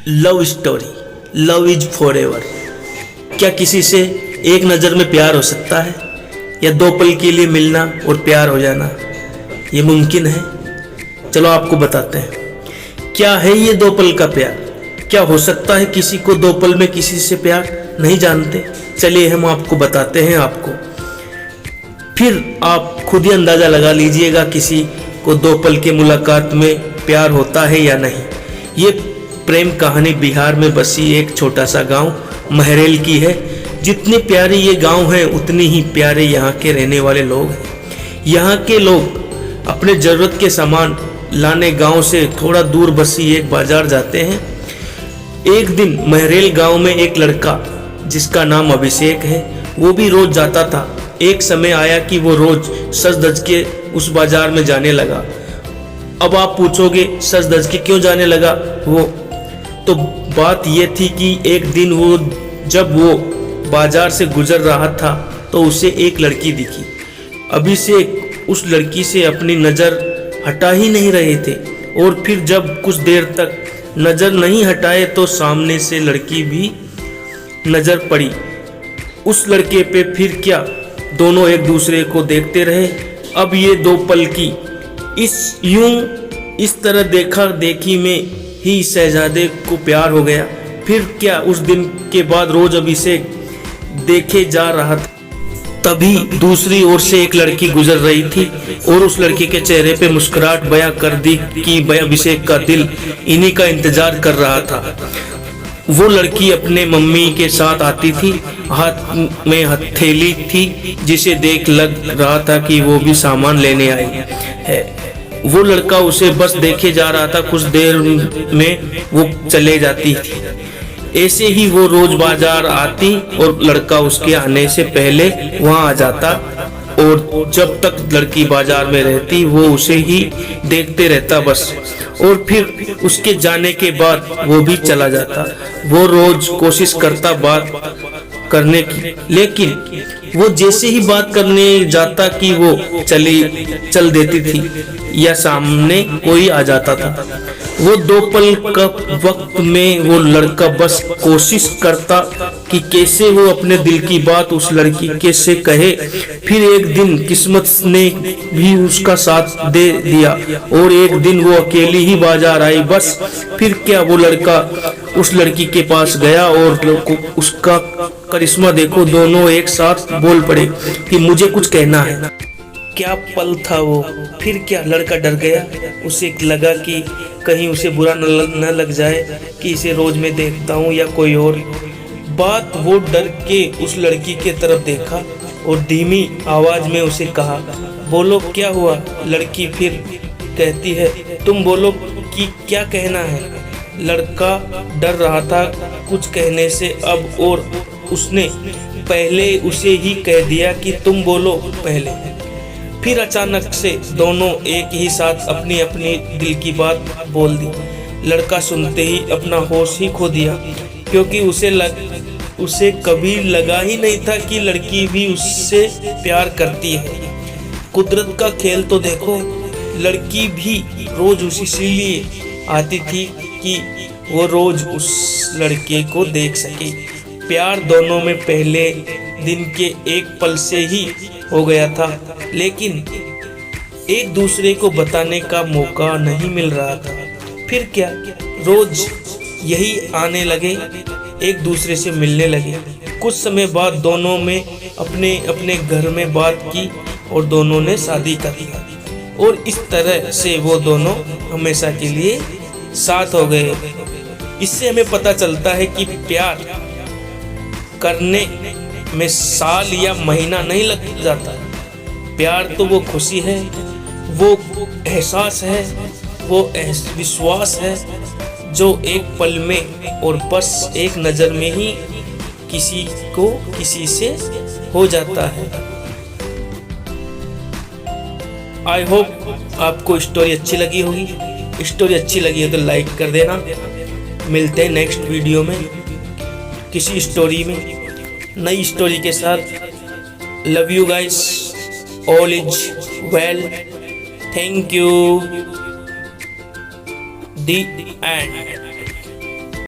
Love story, love is for ever. क्या किसी से एक नज़र में प्यार हो सकता है, या दो पल के लिए मिलना और प्यार हो जाना ये मुमकिन है? चलो आपको बताते हैं क्या है ये दो पल का प्यार। क्या हो सकता है किसी को दो पल में किसी से प्यार? नहीं जानते? चलिए हम आपको बताते हैं आपको, फिर आप खुद ही अंदाज़ा लगा लीजिएगा किसी को दो पल के मुलाकात में प्यार होता है या नहीं। ये प्रेम कहानी बिहार में बसी एक छोटा सा गांव महरेल की है। जितने प्यारे ये गांव है उतने ही प्यारे यहाँ के रहने वाले लोग हैं। यहाँ के लोग अपने ज़रूरत के सामान लाने गांव से थोड़ा दूर बसी एक बाजार जाते हैं। एक दिन महरेल गांव में एक लड़का जिसका नाम अभिषेक है, वो भी रोज जाता था। एक समय आया कि वो रोज सज धज के उस बाजार में जाने लगा। अब आप पूछोगे सज धज के क्यों जाने लगा वो? तो बात ये थी कि एक दिन जब वो बाजार से गुजर रहा था तो उसे एक लड़की दिखी। अभिषेक उस लड़की से अपनी नज़र हटा ही नहीं रहे थे, और फिर जब कुछ देर तक नज़र नहीं हटाए तो सामने से लड़की भी नज़र पड़ी उस लड़के पे। फिर क्या, दोनों एक दूसरे को देखते रहे। अब ये दो पल की इस तरह देखा देखी में ही शहजादे को प्यार हो गया। फिर क्या, उस दिन के बाद रोज अभिषेक देखे जा रहा था, तभी दूसरी ओर से एक लड़की गुजर रही थी और उस लड़की के चेहरे पे मुस्कुराहट बयां कर दी कि अभिषेक का दिल इन्हीं का इंतजार कर रहा था। वो लड़की अपने मम्मी के साथ आती थी, हाथ में हथेली थी, जिसे देख लग रहा था कि वो भी सामान लेने आई है। वो लड़का उसे बस देखे जा रहा था, कुछ देर में वो चले जाती थी। ऐसे ही वो रोज बाजार आती और लड़का उसके आने से पहले वहां आ जाता, और जब तक लड़की बाजार में रहती वो उसे ही देखते रहता बस। और फिर उसके जाने के बाद वो भी चला जाता। वो रोज कोशिश करता बात करने की, लेकिन वो जैसे ही बात करने जाता कि वो चल देती थी या सामने कोई आ जाता था। वो दो पल का वक्त में वो लड़का बस कोशिश करता कि कैसे वो अपने दिल की बात उस लड़की के से कहे। फिर एक दिन किस्मत ने भी उसका साथ दे दिया और एक दिन वो अकेली ही बाजार आई बस। फिर क्या, वो लड़का उस लड़की के पास गया और उसका करिश्मा देखो, दोनों एक साथ बोल पड़े कि मुझे कुछ कहना है। क्या पल था वो! फिर क्या, लड़का डर गया। उसे लगा कि कहीं उसे बुरा न लग जाए कि इसे रोज मैं देखता हूँ या कोई और बात। वो डर के उस लड़की के तरफ देखा और धीमी आवाज में उसे कहा, बोलो क्या हुआ? लड़की फिर कहती है, तुम बोलो कि क्या कहना है। लड़का डर रहा था कुछ कहने से अब, और उसने पहले उसे ही कह दिया कि तुम बोलो पहले। फिर अचानक से दोनों एक ही साथ अपनी अपनी दिल की बात बोल दी। लड़का सुनते ही अपना होश ही खो दिया, क्योंकि उसे कभी लगा ही नहीं था कि लड़की भी उससे प्यार करती है। कुदरत का खेल तो देखो, लड़की भी रोज इसीलिए आती थी कि वो रोज उस लड़के को देख सके। प्यार दोनों में पहले दिन के एक पल से ही हो गया था, लेकिन एक दूसरे को बताने का मौका नहीं मिल रहा था। फिर क्या, रोज यही आने लगे, एक दूसरे से मिलने लगे। कुछ समय बाद दोनों में अपने अपने घर में बात की और दोनों ने शादी कर लिया, और इस तरह से वो दोनों हमेशा के लिए साथ हो गए। इससे हमें पता चलता है कि प्यार करने में साल या महीना नहीं लग जाता। प्यार तो वो खुशी है, वो एहसास है, वो विश्वास है जो एक पल में और बस एक नज़र में ही किसी को किसी से हो जाता है। आई होप आपको स्टोरी अच्छी लगी होगी। स्टोरी अच्छी लगी है तो लाइक कर देना। मिलते हैं नेक्स्ट वीडियो में किसी स्टोरी में, नई स्टोरी के साथ। Love you guys, all is well, thank you, the end.